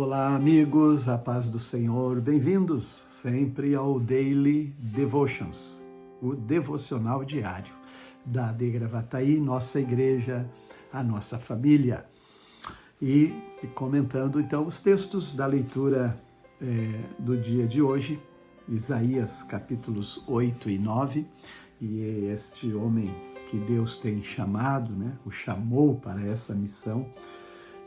Olá, amigos, a paz do Senhor, bem-vindos sempre ao Daily Devotions, o devocional diário da AD Gravataí, nossa igreja, a nossa família. E comentando então os textos da leitura do dia de hoje, Isaías capítulos 8 e 9, e este homem que Deus tem chamado, o chamou para essa missão,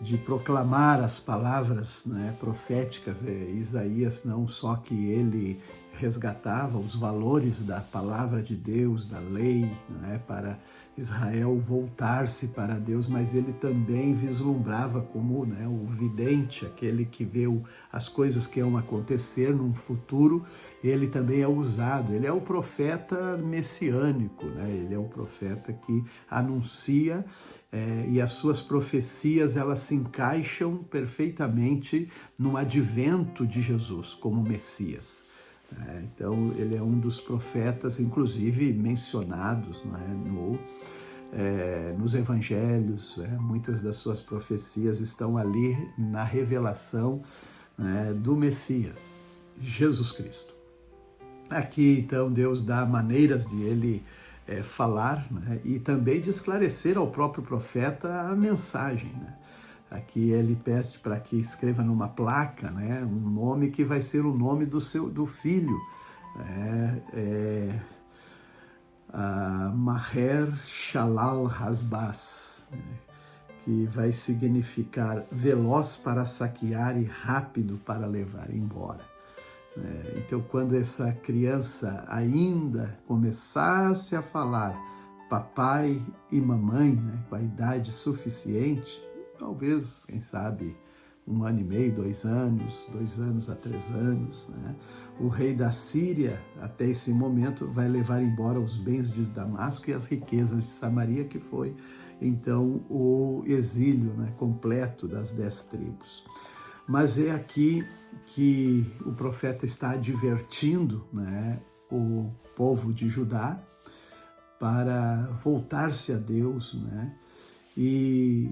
de proclamar as palavras proféticas. Isaías, não só que ele resgatava os valores da palavra de Deus, da lei, para Israel voltar-se para Deus, mas ele também vislumbrava como o vidente, aquele que vê as coisas que vão acontecer num futuro. Ele também é usado, ele é o profeta messiânico, ele é o profeta que anuncia, e as suas profecias elas se encaixam perfeitamente no advento de Jesus como Messias. Então ele é um dos profetas, inclusive mencionados nos evangelhos. Muitas das suas profecias estão ali na revelação do Messias, Jesus Cristo. Aqui então Deus dá maneiras de ele falar, e também de esclarecer ao próprio profeta a mensagem. Aqui ele pede para que escreva numa placa, um nome que vai ser o nome do filho, Maher Shalal Hasbaz, que vai significar veloz para saquear e rápido para levar embora. Então, quando essa criança ainda começasse a falar papai e mamãe, com a idade suficiente, talvez, quem sabe, 1 ano e meio, 2 anos, 2 anos a 3 anos, o rei da Síria, até esse momento, vai levar embora os bens de Damasco e as riquezas de Samaria, que foi, então, o exílio completo das 10 tribos. Mas é aqui que o profeta está advertindo o povo de Judá para voltar-se a Deus, E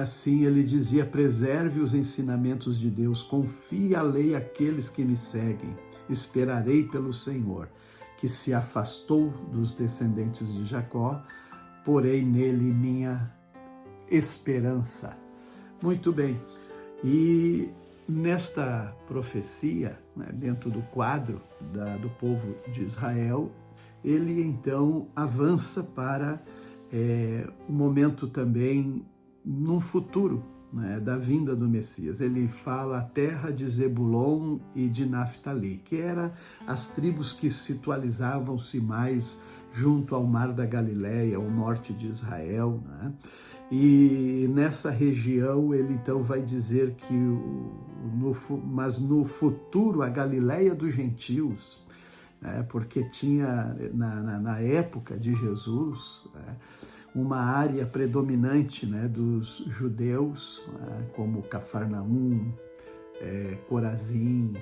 assim ele dizia: preserve os ensinamentos de Deus, confie a lei àqueles que me seguem, esperarei pelo Senhor, que se afastou dos descendentes de Jacó, porei nele minha esperança. Muito bem, e nesta profecia, dentro do quadro do povo de Israel, ele então avança para o momento também num futuro da vinda do Messias. Ele fala a terra de Zebulon e de Naftali, que eram as tribos que situalizavam-se mais junto ao mar da Galileia, ao norte de Israel, E nessa região ele então vai dizer que mas no futuro a Galileia dos gentios, porque tinha na época de Jesus uma área predominante dos judeus, como Cafarnaum, Corazim,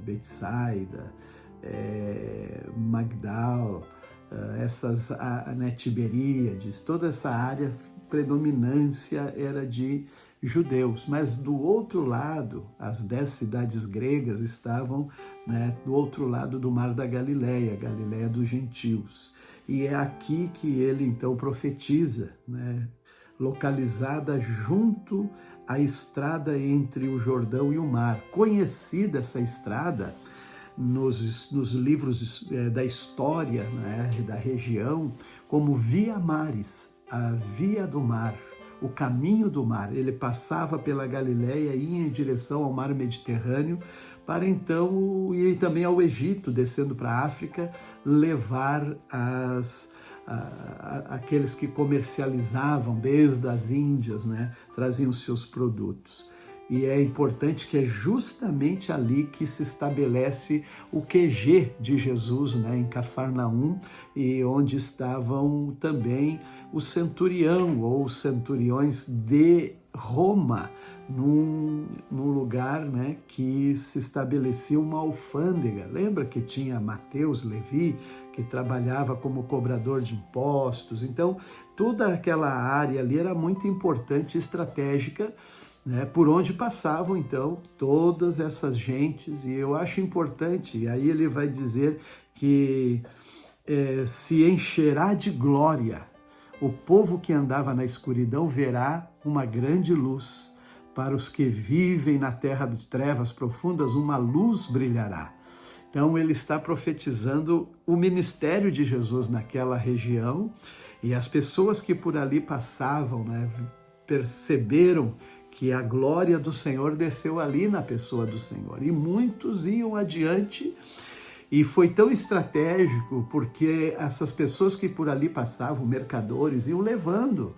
Betsaida, Magdal, Tiberíades, toda essa área, predominância era de judeus. Mas do outro lado, as 10 cidades gregas estavam do outro lado do mar da Galileia, Galileia dos gentios. E é aqui que ele então profetiza, localizada junto à estrada entre o Jordão e o mar. Conhecida essa estrada nos livros da história da região como Via Maris, a via do mar, o caminho do mar. Ele passava pela Galileia e ia em direção ao mar Mediterrâneo para então ir também ao Egito, descendo para a África, levar aqueles que comercializavam desde as Índias, traziam seus produtos. E é importante que é justamente ali que se estabelece o QG de Jesus, em Cafarnaum, e onde estavam também o centurião ou os centuriões de Roma, num lugar que se estabelecia uma alfândega. Lembra que tinha Mateus, Levi, que trabalhava como cobrador de impostos? Então, toda aquela área ali era muito importante, estratégica, né, por onde passavam então todas essas gentes. E eu acho importante, e aí ele vai dizer que se encherá de glória. O povo que andava na escuridão verá uma grande luz. Para os que vivem na terra de trevas profundas, uma luz brilhará. Então ele está profetizando o ministério de Jesus naquela região, e as pessoas que por ali passavam, né, perceberam que a glória do Senhor desceu ali na pessoa do Senhor. E muitos iam adiante, e foi tão estratégico porque essas pessoas que por ali passavam, mercadores, iam levando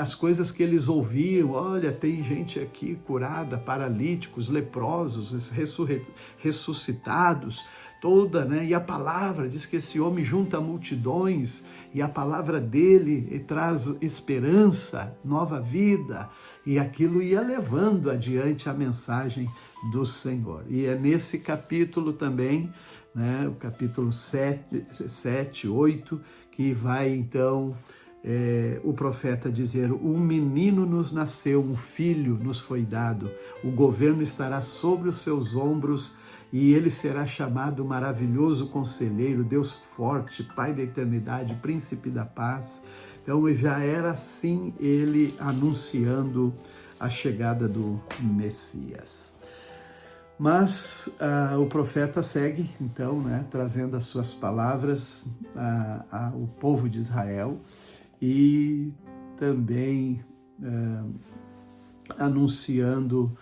as coisas que eles ouviam. Olha, tem gente aqui curada, paralíticos, leprosos, ressuscitados, toda, né? E a palavra diz que esse homem junta multidões, e a palavra dele traz esperança, nova vida, e aquilo ia levando adiante a mensagem do Senhor. E é nesse capítulo também, né, o capítulo 7, 8, que vai então o profeta dizer: um menino nos nasceu, um filho nos foi dado, o governo estará sobre os seus ombros, e ele será chamado Maravilhoso Conselheiro, Deus Forte, Pai da Eternidade, Príncipe da Paz. Então já era assim ele anunciando a chegada do Messias. Mas o profeta segue então, né, trazendo as suas palavras ao povo de Israel, e também anunciando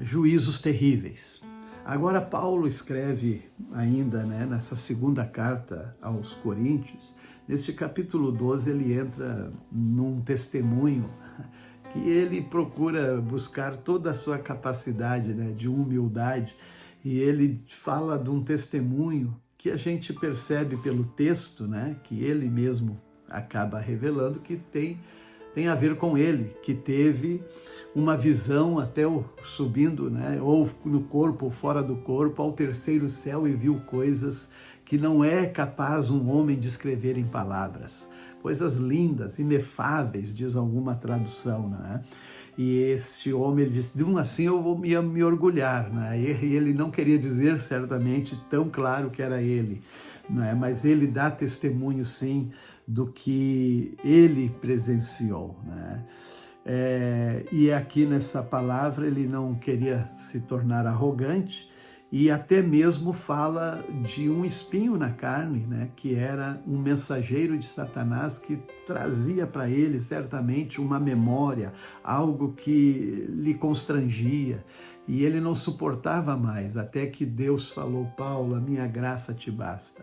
juízos terríveis. Agora Paulo escreve ainda, né, nessa segunda carta aos Coríntios, nesse capítulo 12 ele entra num testemunho que ele procura buscar toda a sua capacidade, né, de humildade, e ele fala de um testemunho que a gente percebe pelo texto, né, que ele mesmo acaba revelando que tem a ver com ele, que teve uma visão até subindo, né, ou no corpo ou fora do corpo, ao terceiro céu, e viu coisas que não é capaz um homem descrever em palavras. Coisas lindas, inefáveis, diz alguma tradução, né? E esse homem, ele disse: assim eu vou me orgulhar, né? E ele não queria dizer certamente tão claro que era ele, né? Mas ele dá testemunho sim do que ele presenciou, né? E aqui nessa palavra ele não queria se tornar arrogante, e até mesmo fala de um espinho na carne, né, que era um mensageiro de Satanás que trazia para ele certamente uma memória, algo que lhe constrangia, e ele não suportava mais, até que Deus falou: Paulo, a minha graça te basta.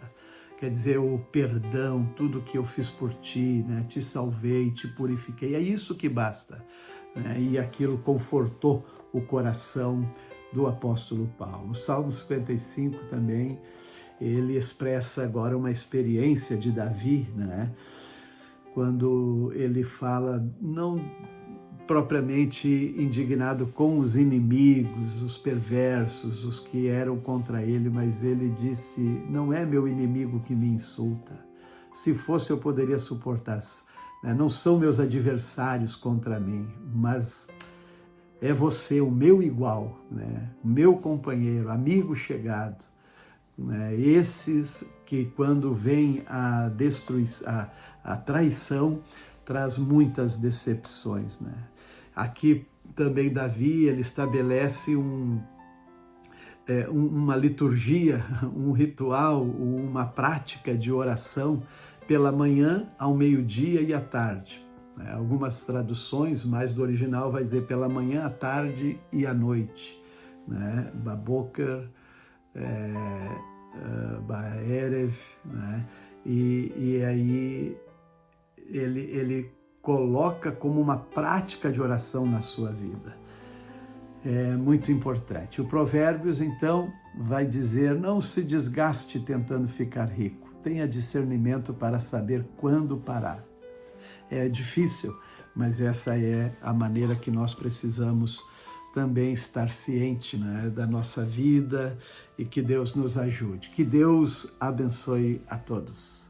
Quer dizer, o perdão, tudo que eu fiz por ti, né, te salvei, te purifiquei, é isso que basta, né? E aquilo confortou o coração do apóstolo Paulo. O Salmo 55 também, ele expressa agora uma experiência de Davi, né? Quando ele fala, não propriamente indignado com os inimigos, os perversos, os que eram contra ele, mas ele disse: não é meu inimigo que me insulta. Se fosse, eu poderia suportar. Não são meus adversários contra mim, mas é você, o meu igual, né? Meu companheiro, amigo chegado, né? Esses que, quando vem a destruição, a traição, traz muitas decepções, né? Aqui também Davi, ele estabelece uma liturgia, um ritual, uma prática de oração pela manhã, ao meio-dia e à tarde. Algumas traduções, mais do original, vai dizer pela manhã, à tarde e à noite, né? Baboker, Baerev, né? E aí ele coloca como uma prática de oração na sua vida. É muito importante. O Provérbios, então, vai dizer: não se desgaste tentando ficar rico. Tenha discernimento para saber quando parar. É difícil, mas essa é a maneira que nós precisamos também estar ciente, né, da nossa vida, e que Deus nos ajude. Que Deus abençoe a todos.